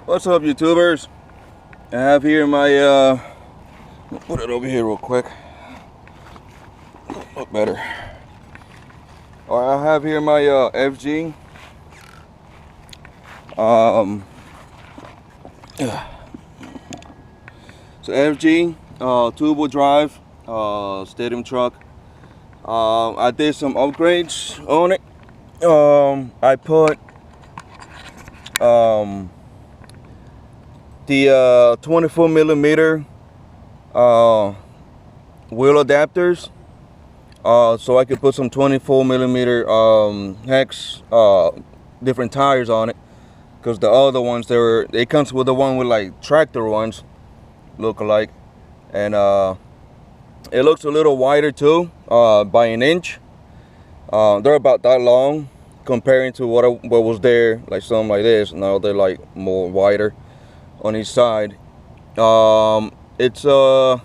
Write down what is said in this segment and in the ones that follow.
What's up, YouTubers? I have here my put it over here real quick. Look better. Alright, I have here my FG. So FG two-wheel drive stadium truck. I did some upgrades on it. I put the 24 millimeter wheel adapters, so I could put some 24 millimeter hex different tires on it, because the other ones they comes with the one with like tractor ones look alike, and it looks a little wider too, by an inch. They're about that long comparing to what was there, like something like this. Now they're like more wider on each side. It's I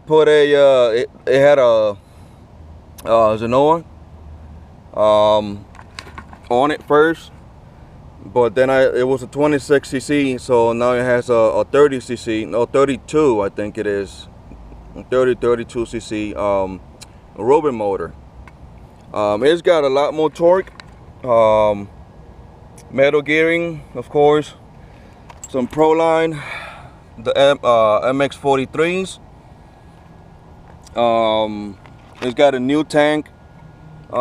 put a it had a Zenoa on it first, but then it was a 26cc, so now it has a 30cc, no 32 I think it is, 32cc Robin motor. It's got a lot more torque, metal gearing, of course, some Proline, the MX43s. It's got a new tank. It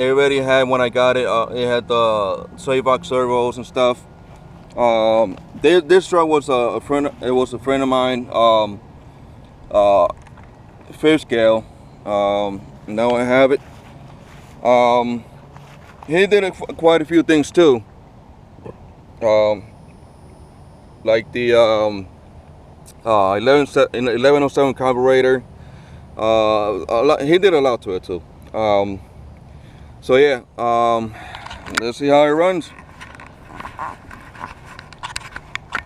already had, when I got it, it had the Savox servos and stuff. This truck was a friend. It was a friend of mine, fifth scale. Now I have it. He did quite a few things too. Like the 1107 carburetor. He did a lot to it too. So yeah, let's see how it runs.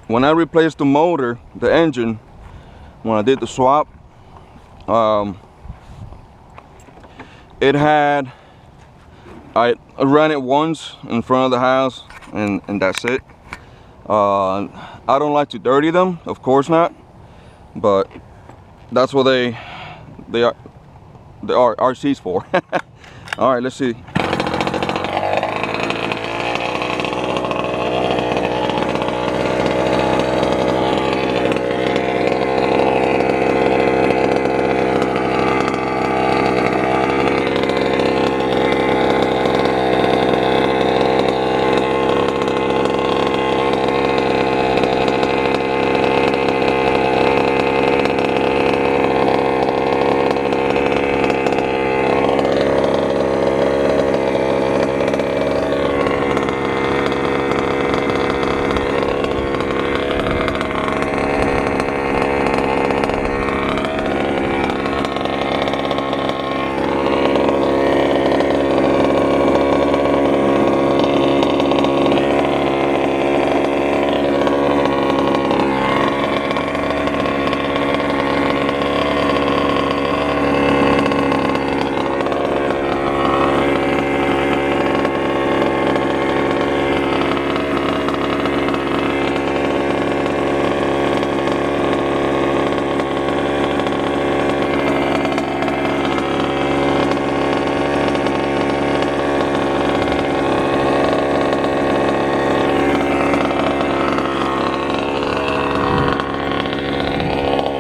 When I replaced the motor, the engine, when I did the swap, it had, I ran it once in front of the house, and that's it. I don't like to dirty them, of course not, but that's what they are RCs for. All right, let's see.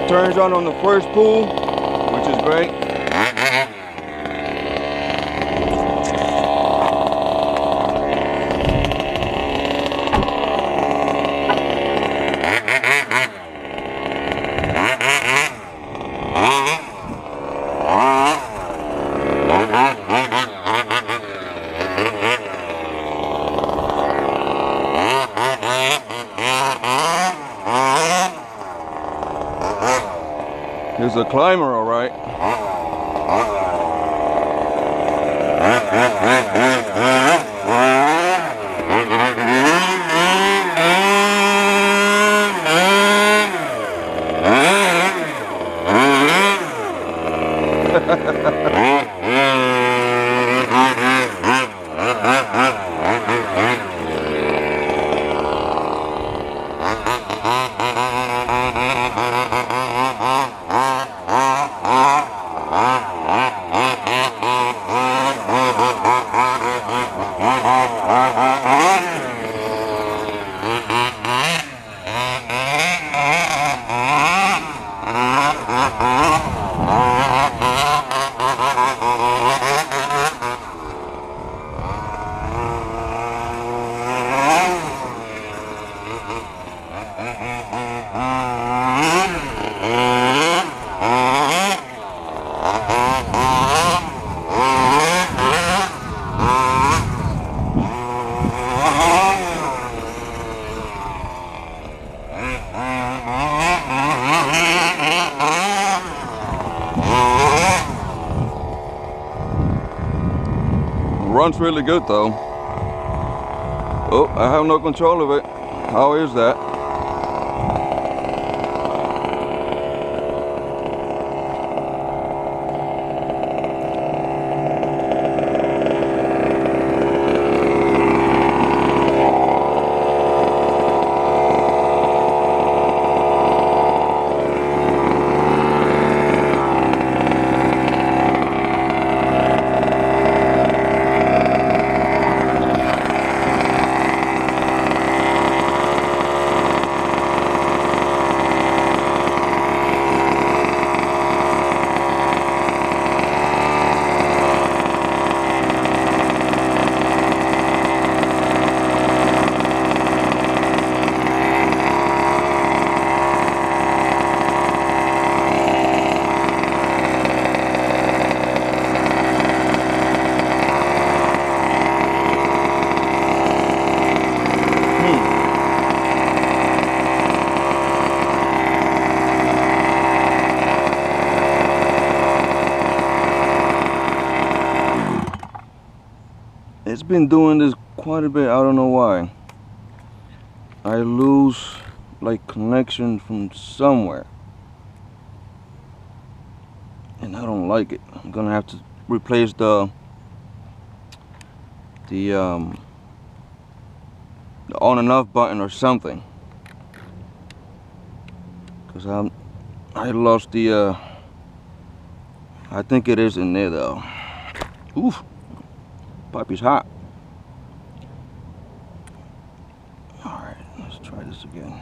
Turns on the first pull, which is great. Here's a climber, all right. Runs really good though. Oh, I have no control of it. How is that? It's been doing this quite a bit. I don't know why. I lose like connection from somewhere, and I don't like it. I'm gonna have to replace the on and off button or something, because I lost the I think it is in there though. Oof. Puppy's hot. Alright, let's try this again.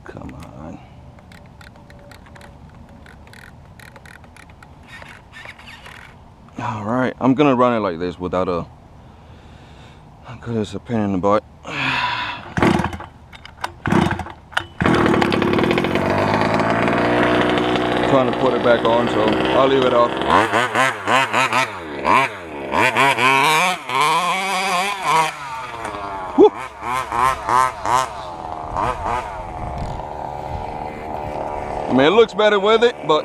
Come on. Alright, I'm gonna run it like this without a, because it's a pain in the butt. Trying to put it back on, so I'll leave it off. Whew. I mean, it looks better with it, but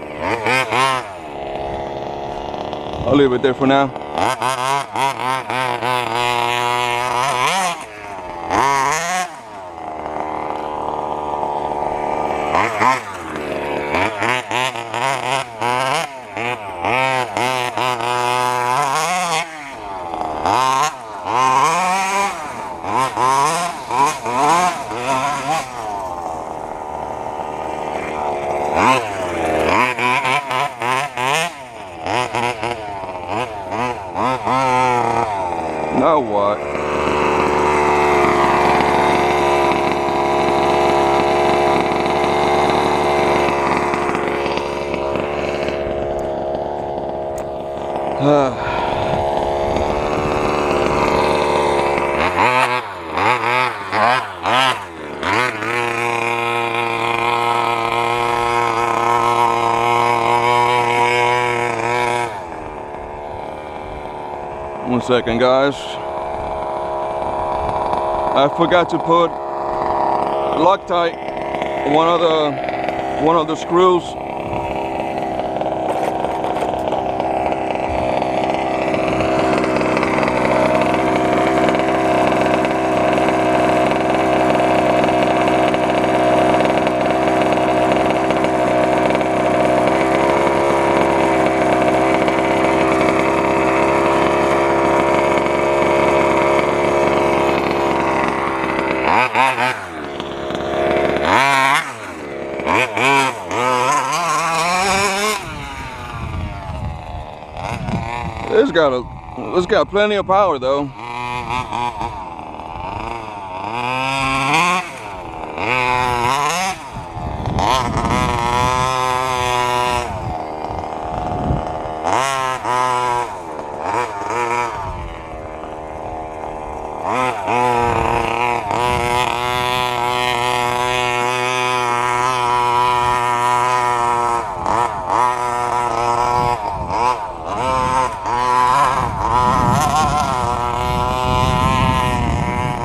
I'll leave it there for now. Now what? One second, guys. I forgot to put Loctite one of the screws. It's got plenty of power though.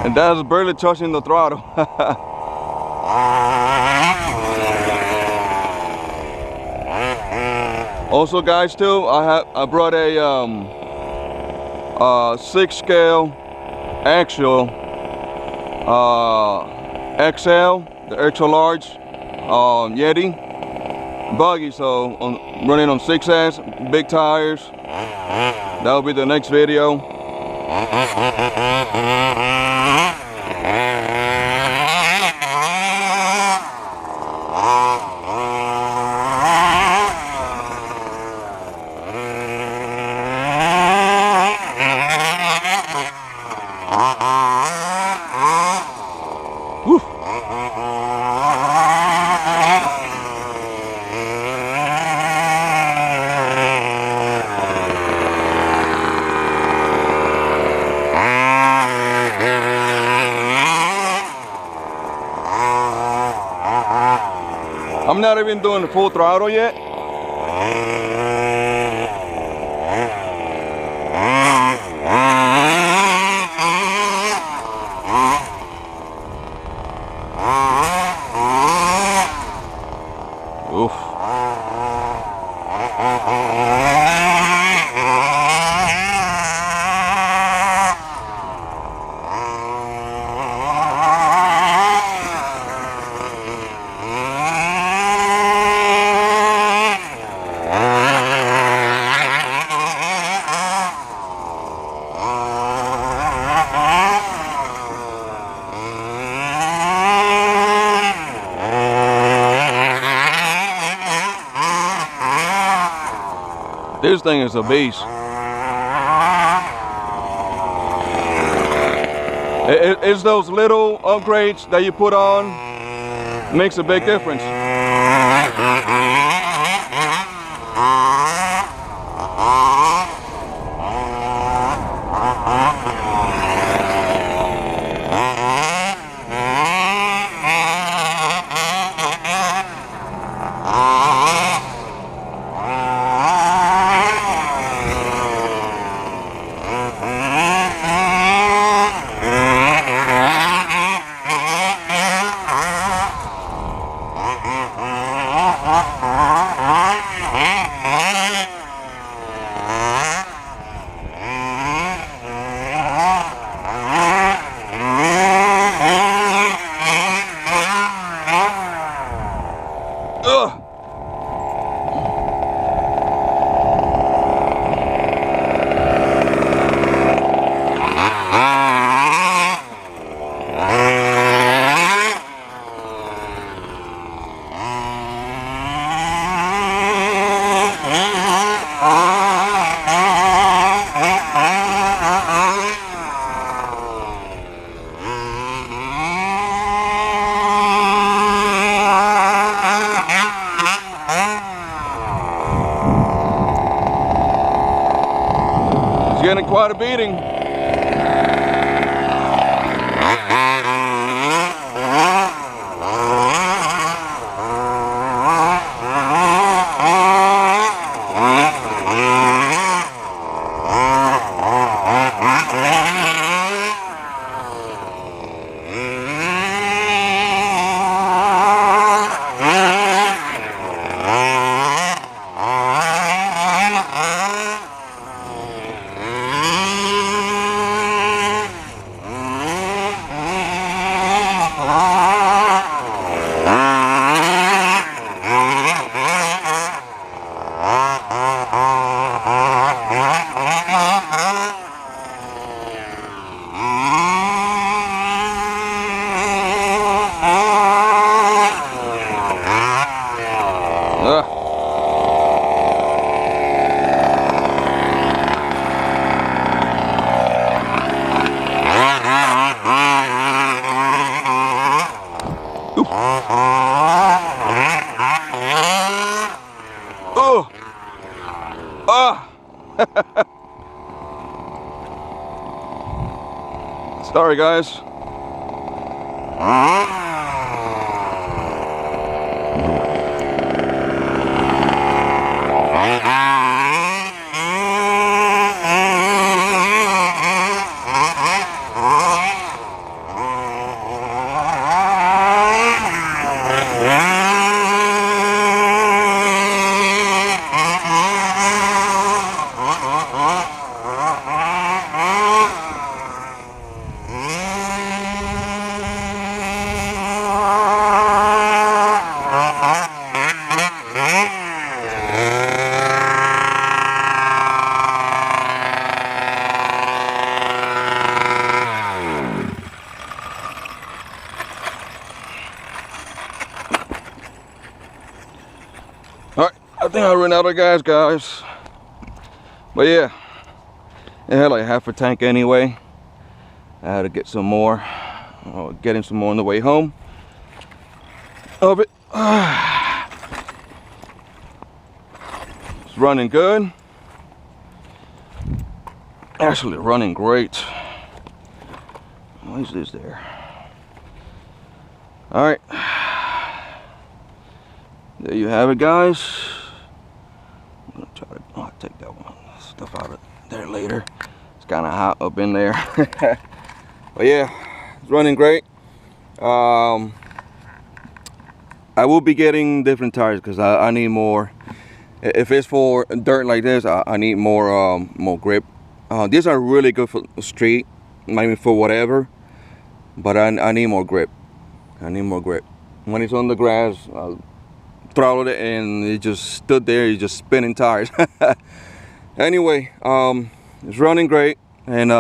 And that's barely touching the throttle. Also, guys, too, I brought a 6-scale actual XL, the extra large Yeti buggy. So running on 6S, big tires. That'll be the next video. Woo. I'm not even doing the full throttle yet. Oof. This thing is a beast. It's those little upgrades that you put on, makes a big difference. It's getting quite a beating. Ah! Sorry guys. Alright, I think I ran out of gas, guys. But yeah, it had like half a tank anyway. I had to get some more. Getting some more on the way home of it. It's running good. Actually running great. Why is this there? Alright. There you have it, guys. I'm gonna try to take that one stuff out of there later. It's kind of hot up in there. But yeah, it's running great. I will be getting different tires because I need more. If it's for dirt like this, I need more grip. These are really good for street, maybe for whatever. But I need more grip. I need more grip. When it's on the grass, I'll throttled it and it just stood there. You're just spinning tires. Anyway, it's running great, and